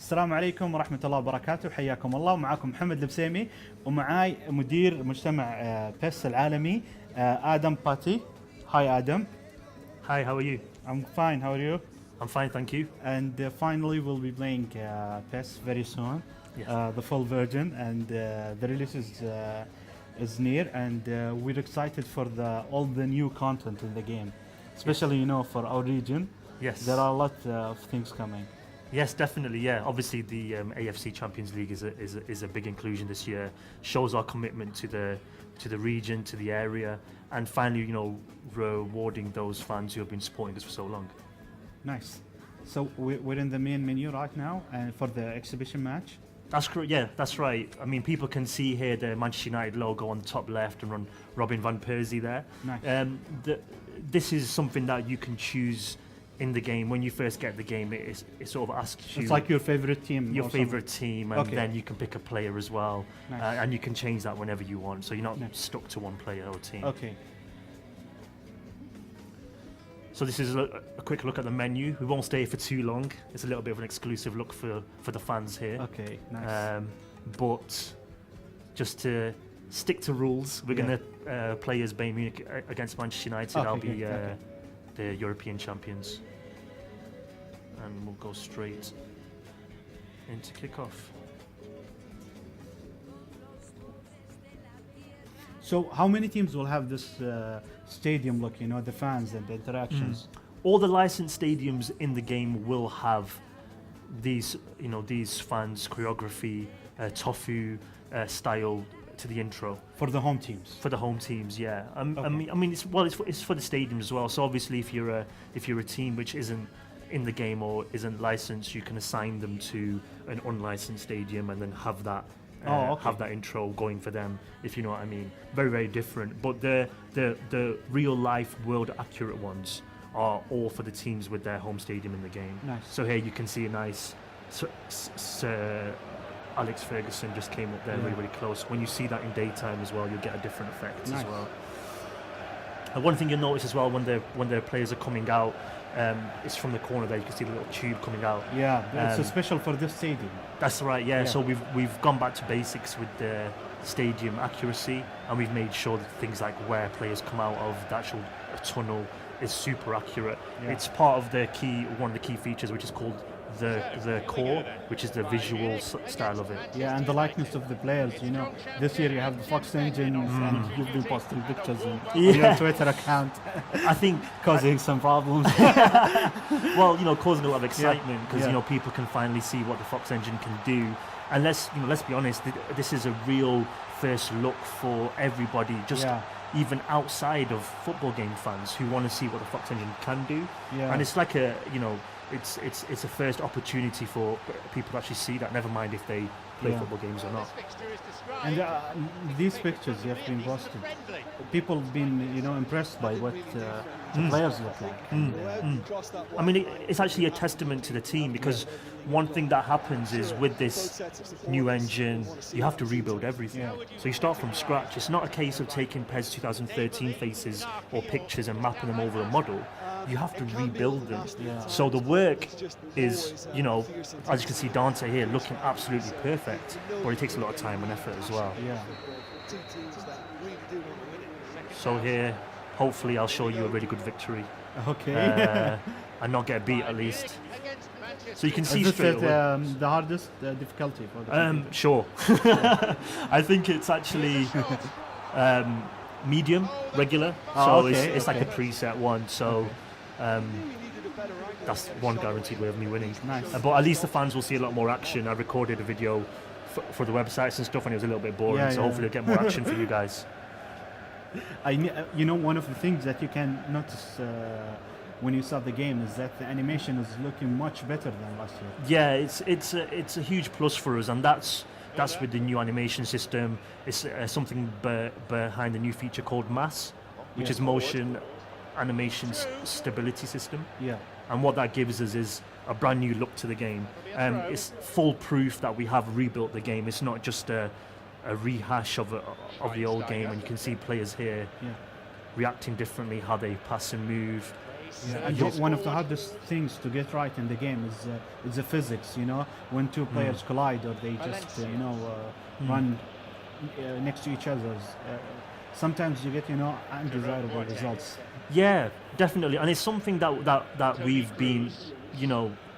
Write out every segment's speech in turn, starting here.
السلام عليكم ورحمة الله وبركاته، حياكم الله. ومعاكم محمد البسيمي ومعاي مدير مجتمع بيس العالمي آدم باتي. Hi Adam. Hi, how are you? I'm fine, how are you? I'm fine, thank you. And finally we'll be playing PES very soon. Yes. The full version, and the release is near, and we're excited for all the new content in the game, especially for our region. Yes. There are a lot of things coming. Yes, definitely. Yeah, obviously the AFC Champions League is a big inclusion this year. Shows our commitment to the region, to the area, and finally, rewarding those fans who have been supporting us for so long. Nice. So we're in the main menu right now, and for the exhibition match. That's correct. Yeah, that's right. I mean, people can see here the Manchester United logo on the top left and Robin van Persie there. Nice. This is something that you can choose in the game. When you first get the game, it sort of asks you. It's like your favorite team. Your favorite team, and Okay. then you can pick a player as well, Nice. and you can change that whenever you want. So you're not Nice. stuck to one player or team. Okay. So this is a quick look at the menu. We won't stay for too long. It's a little bit of an exclusive look for the fans here. Okay. Nice. But just to stick to rules, we're going to play as Bayern Munich against Manchester United. Okay, I'll be good, okay. the European champions. And we'll go straight into kickoff. So how many teams will have this stadium look? The fans and the interactions. All the licensed stadiums in the game will have these fans, choreography, tofu style to the intro. For the home teams. For the home teams, yeah. Okay. I mean, it's for the stadiums as well. So obviously, if you're a team which isn't in the game or isn't licensed, you can assign them to an unlicensed stadium and then have that. Have that intro going for them, if you know what I mean. Very, very different. But the real life, world accurate ones are all for the teams with their home stadium in the game. Nice. So here you can see a nice Sir Alex Ferguson just came up there really, really close. When you see that in daytime as well, you'll get a different effect Nice. as well. And one thing you'll notice as well when the players are coming out, it's from the corner there. You can see the little tube coming out. Yeah, it's special for this stadium. That's right. Yeah. So we've gone back to basics with the stadium accuracy, and we've made sure that things like where players come out of, the actual tunnel, is super accurate. Yeah. It's part of one of the key features, which is called the core, which is the visual style of it. Yeah, and the likeness of the players. This year you have the Fox engines, and you've been posting pictures on your Twitter account. I think causing some problems. Well, causing a lot of excitement because Yeah. people can finally see what the Fox engine can do. And let's be honest, this is a real first look for everybody, just even outside of football game fans who want to see what the Fox engine can do. Yeah. And it's like it's a first opportunity for people to actually see that, never mind if they play football games or not. And these pictures you have been posted, people have been impressed by what the players look like. I mean, it's actually a testament to the team, because one thing that happens is with this new engine, you have to rebuild everything. Yeah. So you start from scratch. It's not a case of taking PES 2013 faces or pictures and mapping them over a model. You have to rebuild them. Yeah. So the work is, as you can see Dante here, looking absolutely perfect, but it takes a lot of time and effort as well. Yeah. So here, hopefully I'll show you a really good victory. Okay. And not get beat at least. So you can see Is straight this away. the hardest difficulty for the computer? Sure. I think it's actually medium, regular. So it's like a preset one. So that's one guaranteed way of me winning. Nice. But at least the fans will see a lot more action. I recorded a video for the websites and stuff, and it was a little bit boring. So hopefully I'll get more action for you guys. One of the things that you can notice when you start the game is that the animation is looking much better than last year. Yeah, it's a huge plus for us, and that's with the new animation system. It's something behind the new feature called MAS, which is Motion Animation Stability System. Yeah. And what that gives us is a brand new look to the game. It's full proof that we have rebuilt the game. It's not just a rehash of the old game, and you can see players here reacting differently, how they pass and move. And one of the hardest things to get right in the game is the physics. You know, when two players collide or they just run next to each other. Sometimes you get undesirable results. Yeah, definitely, and it's something that we've been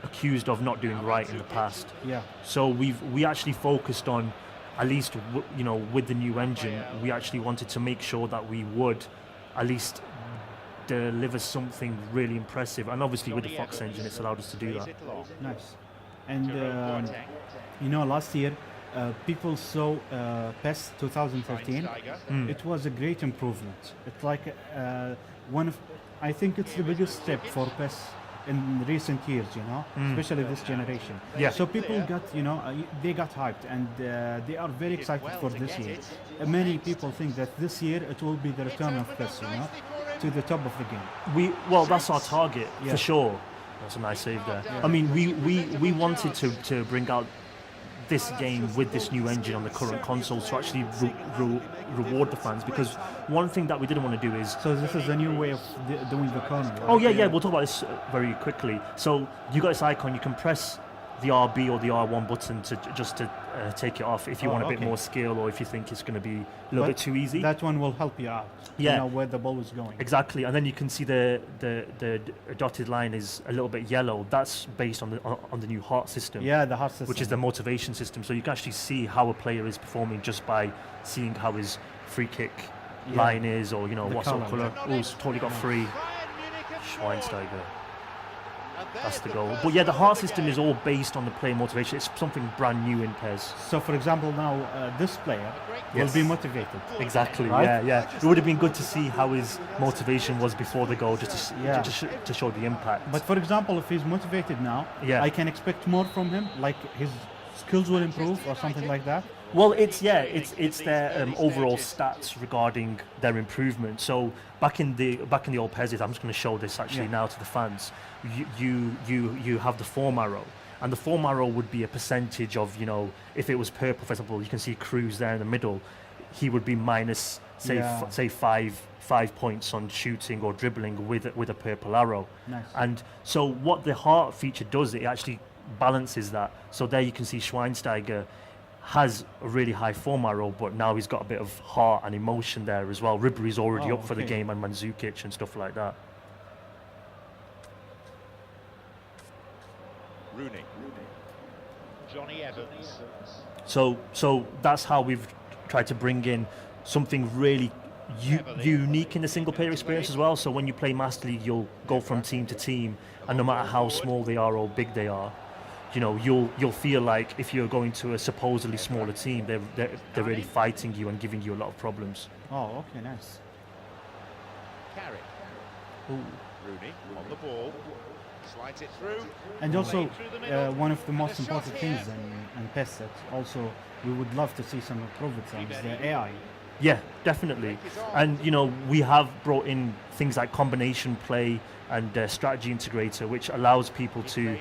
accused of not doing right in the past. Yeah. So we actually focused on, at least with the new engine, we actually wanted to make sure that we would at least deliver something really impressive, and obviously with the Fox engine it's allowed us to do that. Nice. And last year people saw PES 2013. It was a great improvement. It's like I think it's the biggest step for PES in recent years, especially this generation. Yeah. So people got, they got hyped, and they are very excited for this year. Many people think that this year it will be the return of PES, to the top of the game. That's our target for sure. That's a nice save there. Yeah. I mean, we wanted to bring out this game with this new engine on the current consoles to actually reward the fans, because one thing that we didn't want to do is... So this is a new way of doing the corner, right? Oh yeah, we'll talk about this very quickly. So you got this icon, you can press the RB or the R1 button to take it off if you want a bit more skill, or if you think it's going to be a little bit too easy. That one will help you out. Yeah. You know where the ball is going. Exactly, and then you can see the dotted line is a little bit yellow. That's based on the new heart system. Yeah, the heart system, which is the motivation system. So you can actually see how a player is performing just by seeing how his free kick line is, or what sort of colour. Oh, it's totally got free. Schweinsteiger. That's the goal. But yeah, the heart system is all based on the player motivation. It's something brand new in PES. So for example, now this player will be motivated. Exactly, right? yeah. It would have been good to see how his motivation was before the goal, just to show the impact. But for example, if he's motivated now, I can expect more from him, like his skills will improve or something like that. Well, it's their overall stats regarding their improvement. So back in the old PES, I'm just going to show this actually now to the fans. You have the form arrow, and the form arrow would be a percentage of, if it was purple, for example, you can see Cruz there in the middle. He would be minus say 5 points on shooting or dribbling with a purple arrow. Nice. And so what the heart feature does, it actually balances that. So there you can see Schweinsteiger has a really high form arrow, but now he's got a bit of heart and emotion there as well. Ribery's already up for the game, and Mandzukic and stuff like that. Rooney. Johnny Evans. So that's how we've tried to bring in something really unique in the single player experience as well. So when you play Master League, you'll go from team to team, and no matter how small they are or big they are, you'll feel like if you're going to a supposedly smaller team, they're really fighting you and giving you a lot of problems. Oh, okay, nice. Carrick. Rooney on the ball. Slides it through. And also, one of the most important things in PES that also we would love to see some improvements on is the AI. Yeah, definitely. And we have brought in things like combination play and strategy integrator, which allows people to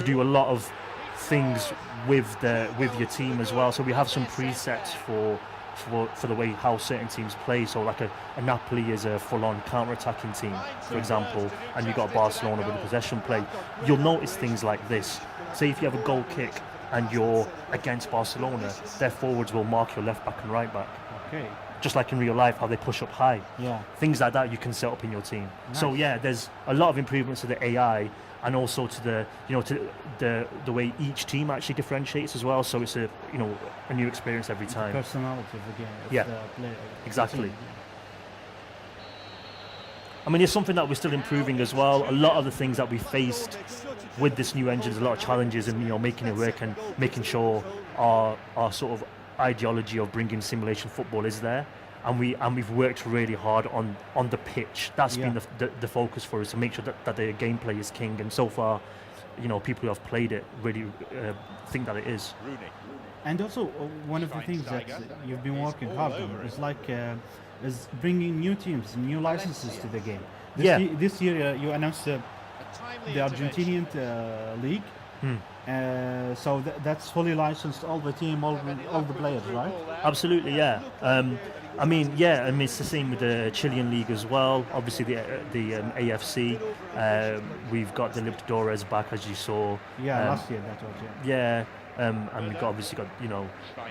do a lot of things with your team as well. So we have some presets for the way how certain teams play. So like a Napoli is a full-on counter-attacking team, for example, and you've got Barcelona with a possession play. You'll notice things like this. Say if you have a goal kick and you're against Barcelona, their forwards will mark your left back and right back. Okay. Just like in real life, how they push up high. Yeah. Things like that you can set up in your team. Nice. So yeah, there's a lot of improvements to the AI, and also to the way each team actually differentiates as well. So it's a new experience every time. The personality of the game. Yeah. Exactly. I mean, it's something that we're still improving as well. A lot of the things that we faced with this new engine, there's a lot of challenges in making it work and making sure our sort of ideology of bringing simulation football is there, and we've worked really hard on the pitch. That's been the focus for us, to make sure that the gameplay is king, and so far people who have played it really think that it is. And also one of the things that you've been working hard on is bringing new teams, new licenses to the game. This year you announced the Argentinian league. Hmm. So that's fully licensed, all the team, all the players, right? Absolutely, yeah. I mean, yeah, I mean it's the same with the Chilean league as well. Obviously, the AFC. We've got the Libertadores back, as you saw. Yeah, last year that was. Yeah. And we've obviously got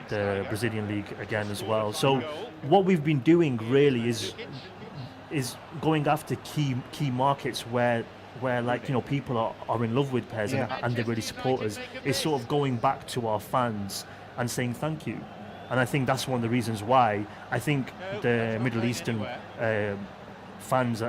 the Brazilian league again as well. So what we've been doing really is going after key markets where like people are in love with PES and they really support us. It's sort of going back to our fans and saying thank you. And I think that's one of the reasons why I think the Middle Eastern fans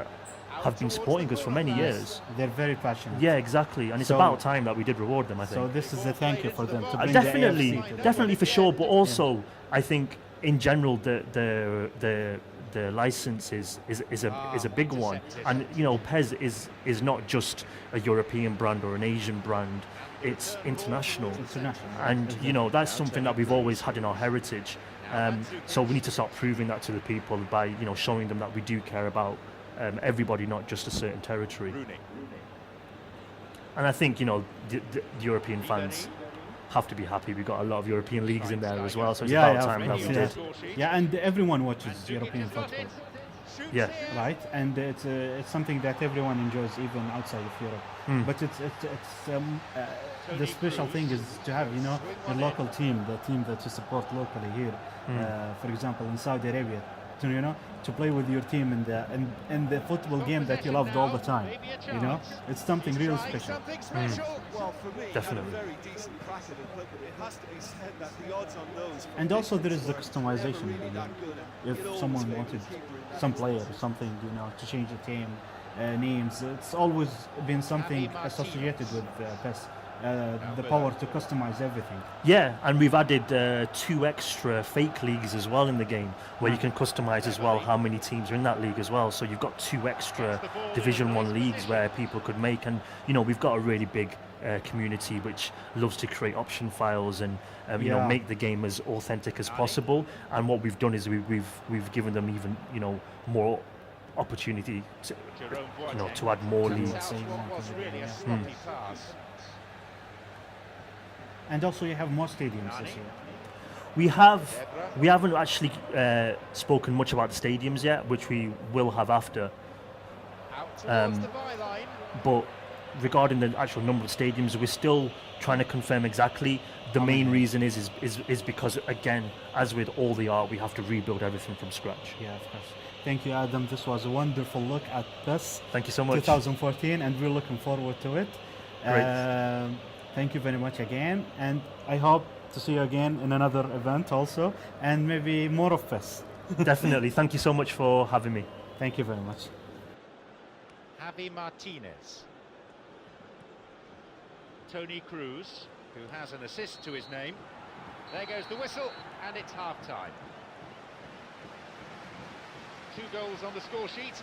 have been supporting us for many years. They're very passionate. Yeah, exactly. And it's about time that we did reward them, I think. So this is a thank you for them to bring definitely for sure. But also, I think in general the license is a big one. And PES is not just a European brand or an Asian brand. It's international. And that's something that we've always had in our heritage. So we need to start proving that to the people by showing them that we do care about everybody, not just a certain territory. And I think the European fans have to be happy. We've got a lot of European leagues in there as well, so it's about time that we did. Yeah, and everyone watches European football. Yeah. Right, and it's something that everyone enjoys, even outside of Europe. But it's the special thing is to have your local team, the team that you support locally here. For example, in Saudi Arabia, to play with your team in the football game that you loved all the time. It's something really special. Definitely. And also there is the customization. If someone wanted some player or something, to change the team names, it's always been something associated with PES. The power to customize everything. Yeah, and we've added 2 extra fake leagues as well in the game, where you can customize as well how many teams are in that league as well. So you've got 2 extra Division 1 leagues where people could make, and we've got a really big community which loves to create option files and make the game as authentic as possible. And what we've done is we've given them even more opportunity to add more leagues. And also you have more stadiums this year. We haven't actually spoken much about the stadiums yet, which we will have after. But regarding the actual number of stadiums, we're still trying to confirm exactly. The main reason is because, again, as with all the art, we have to rebuild everything from scratch. Yeah, of course. Thank you, Adam. This was a wonderful look at PES. Thank you so much. 2014, and we're looking forward to it. Great. Thank you very much again, and I hope to see you again in another event also, and maybe more of PES. Definitely. Thank you so much for having me. Thank you very much. Javi Martinez. Tony Cruz, who has an assist to his name. There goes the whistle, and it's half-time. 2 goals on the score sheet.